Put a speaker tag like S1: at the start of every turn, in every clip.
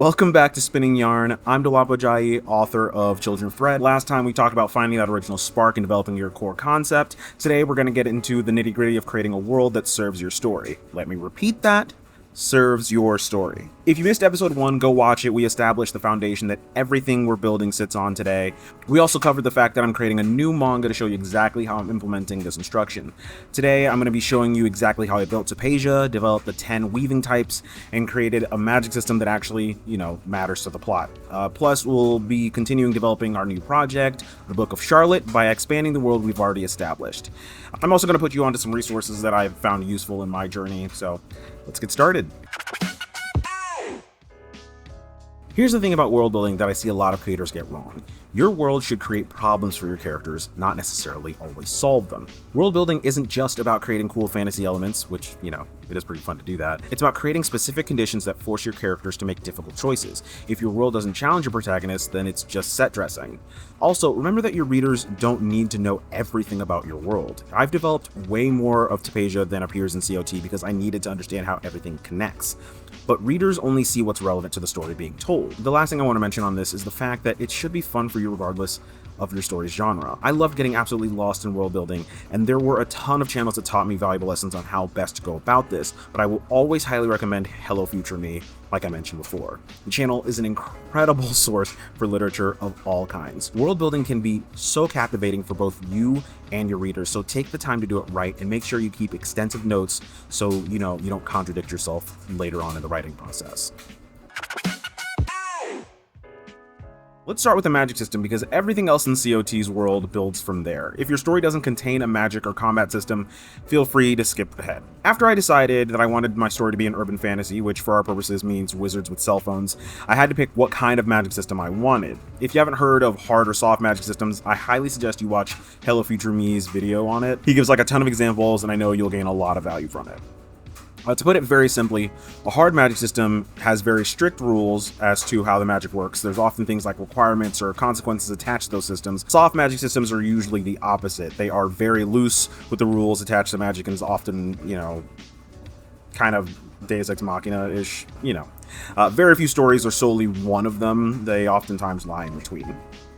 S1: Welcome back to Spinning Yarn. I'm Dolapo Jai, author of Children Thread. Last time we talked about finding that original spark and developing your core concept. Today we're going to get into the nitty-gritty of creating a world that serves your story. Let me repeat that. Serves your story. If you missed episode 1, go watch it. We established the foundation that everything we're building sits on today. We also covered the fact that I'm creating a new manga to show you exactly how I'm implementing this instruction. Today, I'm going to be showing you exactly how I built Tapesia, developed the 10 weaving types, and created a magic system that actually, matters to the plot. Plus, we'll be continuing developing our new project, the Book of Charlotte, by expanding the world we've already established. I'm also going to put you onto some resources that I've found useful in my journey, so let's get started. Here's the thing about world building that I see a lot of creators get wrong. Your world should create problems for your characters, not necessarily always solve them. World building isn't just about creating cool fantasy elements, which, it is pretty fun to do that. It's about creating specific conditions that force your characters to make difficult choices. If your world doesn't challenge your protagonist, then it's just set dressing. Also, remember that your readers don't need to know everything about your world. I've developed way more of Tapesia than appears in COT because I needed to understand how everything connects. But readers only see what's relevant to the story being told. The last thing I want to mention on this is the fact that it should be fun for you regardless of your story's genre. I loved getting absolutely lost in world building, and there were a ton of channels that taught me valuable lessons on how best to go about this, but I will always highly recommend Hello Future Me, like I mentioned before. The channel is an incredible source for literature of all kinds. World building can be so captivating for both you and your readers, so take the time to do it right and make sure you keep extensive notes so you don't contradict yourself later on in the writing process. Let's start with the magic system because everything else in COT's world builds from there. If your story doesn't contain a magic or combat system, feel free to skip ahead. After I decided that I wanted my story to be an urban fantasy, which for our purposes means wizards with cell phones, I had to pick what kind of magic system I wanted. If you haven't heard of hard or soft magic systems, I highly suggest you watch Hello Future Me's video on it. He gives a ton of examples and I know you'll gain a lot of value from it. To put it very simply, a hard magic system has very strict rules as to how the magic works. There's often things like requirements or consequences attached to those systems. Soft magic systems are usually the opposite. They are very loose with the rules attached to magic and is often, kind of Deus Ex Machina-ish, Very few stories are solely one of them. They oftentimes lie in between.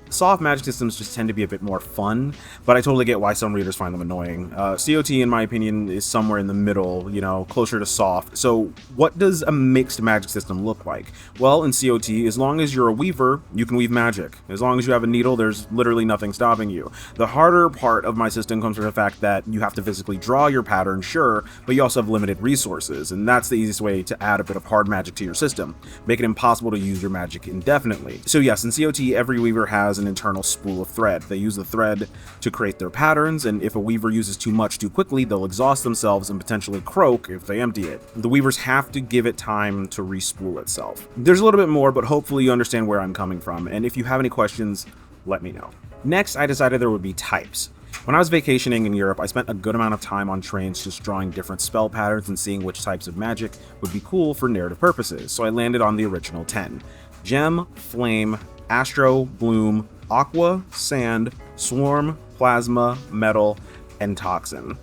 S1: Soft magic systems just tend to be a bit more fun, but I totally get why some readers find them annoying. COT, in my opinion, is somewhere in the middle, closer to soft. So what does a mixed magic system look like? Well, in COT, as long as you're a weaver, you can weave magic. As long as you have a needle, there's literally nothing stopping you. The harder part of my system comes from the fact that you have to physically draw your pattern, sure, but you also have limited resources, and that's the easiest way to add a bit of hard magic to your system. Make it impossible to use your magic indefinitely. So yes, in COT, every weaver has an internal spool of thread. They use the thread to create their patterns, and if a weaver uses too much too quickly, they'll exhaust themselves and potentially croak if they empty it. The weavers have to give it time to respool itself. There's a little bit more, but hopefully you understand where I'm coming from, and if you have any questions, let me know. Next, I decided there would be types. When I was vacationing in Europe, I spent a good amount of time on trains just drawing different spell patterns and seeing which types of magic would be cool for narrative purposes, so I landed on the original 10. Gem, Flame, Astro, Bloom, Aqua, Sand, Swarm, Plasma, Metal, and Toxin.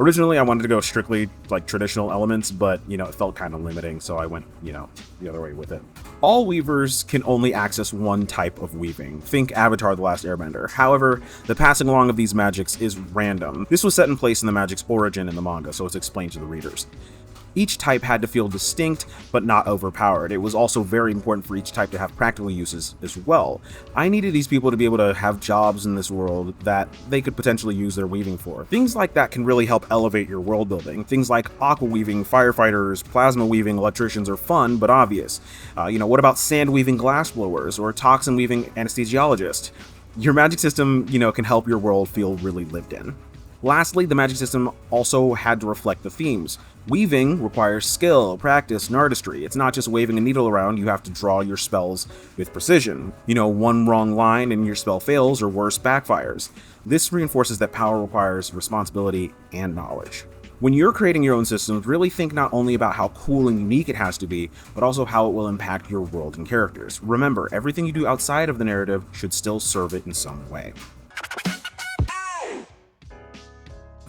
S1: Originally, I wanted to go strictly traditional elements, but it felt kind of limiting, so I went, the other way with it. All weavers can only access one type of weaving. Think Avatar: The Last Airbender. However, the passing along of these magics is random. This was set in place in the magic's origin in the manga, so it's explained to the readers. Each type had to feel distinct, but not overpowered. It was also very important for each type to have practical uses as well. I needed these people to be able to have jobs in this world that they could potentially use their weaving for. Things like that can really help elevate your world building. Things like aqua weaving, firefighters, plasma weaving, electricians are fun, but obvious. What about sand weaving glassblowers or toxin weaving anesthesiologists? Your magic system, can help your world feel really lived in. Lastly, the magic system also had to reflect the themes. Weaving requires skill, practice, and artistry. It's not just waving a needle around, you have to draw your spells with precision. One wrong line and your spell fails, or worse, backfires. This reinforces that power requires responsibility and knowledge. When you're creating your own systems, really think not only about how cool and unique it has to be, but also how it will impact your world and characters. Remember, everything you do outside of the narrative should still serve it in some way.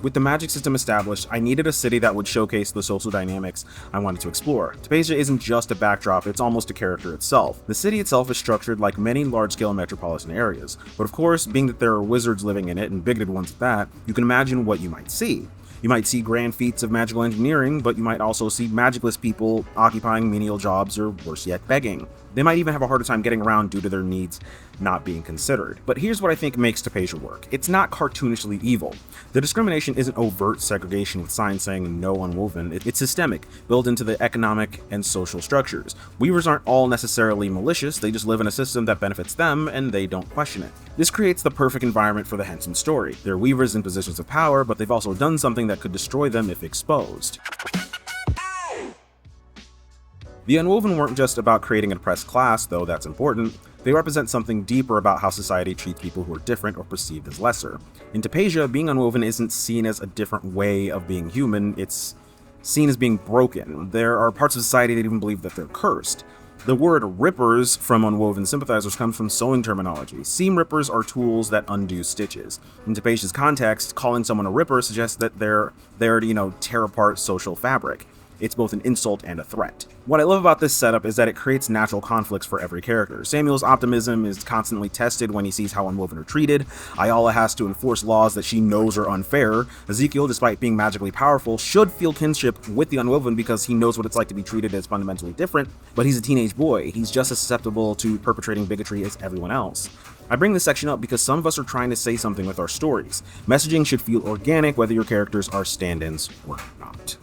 S1: With the magic system established, I needed a city that would showcase the social dynamics I wanted to explore. Tapesia isn't just a backdrop, it's almost a character itself. The city itself is structured like many large-scale metropolitan areas, but of course, being that there are wizards living in it, and bigoted ones at that, you can imagine what you might see. You might see grand feats of magical engineering, but you might also see magicless people occupying menial jobs, or worse yet, begging. They might even have a harder time getting around due to their needs not being considered. But here's what I think makes Tapesia work. It's not cartoonishly evil. The discrimination isn't overt segregation with signs saying no unwoven. It's systemic, built into the economic and social structures. Weavers aren't all necessarily malicious, they just live in a system that benefits them and they don't question it. This creates the perfect environment for the Hensons story. They're weavers in positions of power, but they've also done something that could destroy them if exposed. The Unwoven weren't just about creating an oppressed class, though that's important. They represent something deeper about how society treats people who are different or perceived as lesser. In Tapesia, being unwoven isn't seen as a different way of being human, it's seen as being broken. There are parts of society that even believe that they're cursed. The word rippers from Unwoven sympathizers comes from sewing terminology. Seam rippers are tools that undo stitches. In Tapesia's context, calling someone a ripper suggests that they're there to, tear apart social fabric. It's both an insult and a threat. What I love about this setup is that it creates natural conflicts for every character. Samuel's optimism is constantly tested when he sees how Unwoven are treated. Ayala has to enforce laws that she knows are unfair. Ezekiel, despite being magically powerful, should feel kinship with the Unwoven because he knows what it's like to be treated as fundamentally different, but he's a teenage boy. He's just as susceptible to perpetrating bigotry as everyone else. I bring this section up because some of us are trying to say something with our stories. Messaging should feel organic whether your characters are stand-ins or not.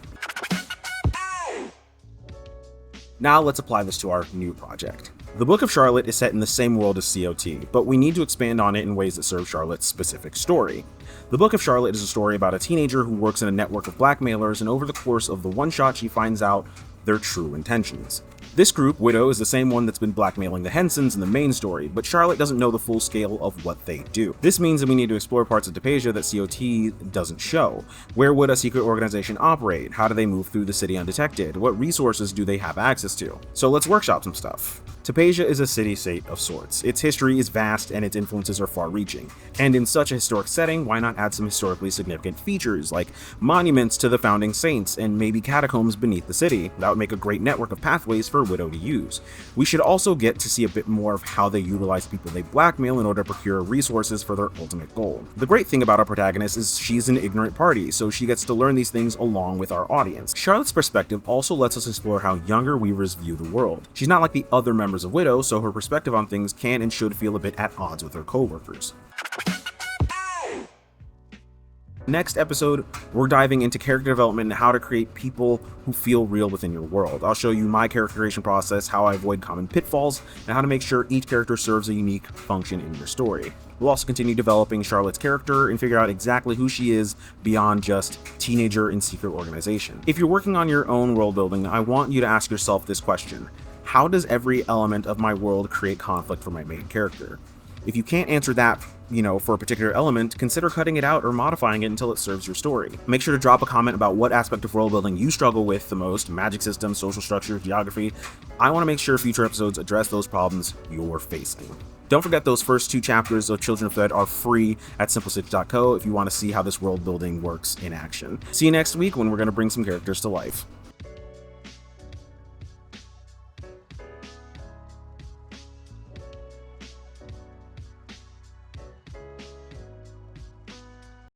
S1: Now let's apply this to our new project. The Book of Charlotte is set in the same world as COT, but we need to expand on it in ways that serve Charlotte's specific story. The Book of Charlotte is a story about a teenager who works in a network of blackmailers, and over the course of the one-shot she finds out their true intentions. This group, Widow, is the same one that's been blackmailing the Hensons in the main story, but Charlotte doesn't know the full scale of what they do. This means that we need to explore parts of Tapesia that COT doesn't show. Where would a secret organization operate? How do they move through the city undetected? What resources do they have access to? So let's workshop some stuff. Tapesia is a city-state of sorts. Its history is vast and its influences are far-reaching. And in such a historic setting, why not add some historically significant features like monuments to the founding saints and maybe catacombs beneath the city? That would make a great network of pathways for Widow to use. We should also get to see a bit more of how they utilize people they blackmail in order to procure resources for their ultimate goal. The great thing about our protagonist is she's an ignorant party, so she gets to learn these things along with our audience. Charlotte's perspective also lets us explore how younger weavers view the world. She's not like the other members of Widow, so her perspective on things can and should feel a bit at odds with her co-workers. Next episode, we're diving into character development and how to create people who feel real within your world. I'll show you my character creation process, how I avoid common pitfalls, and how to make sure each character serves a unique function in your story. We'll also continue developing Charlotte's character and figure out exactly who she is beyond just teenager in secret organization. If you're working on your own world building, I want you to ask yourself this question: how does every element of my world create conflict for my main character? If you can't answer that, for a particular element, consider cutting it out or modifying it until it serves your story. Make sure to drop a comment about what aspect of world building you struggle with the most: magic systems, social structure, geography. I want to make sure future episodes address those problems you're facing. Don't forget those first 2 chapters of Children of Thread are free at simplestitch.co if you want to see how this world building works in action. See you next week when we're going to bring some characters to life.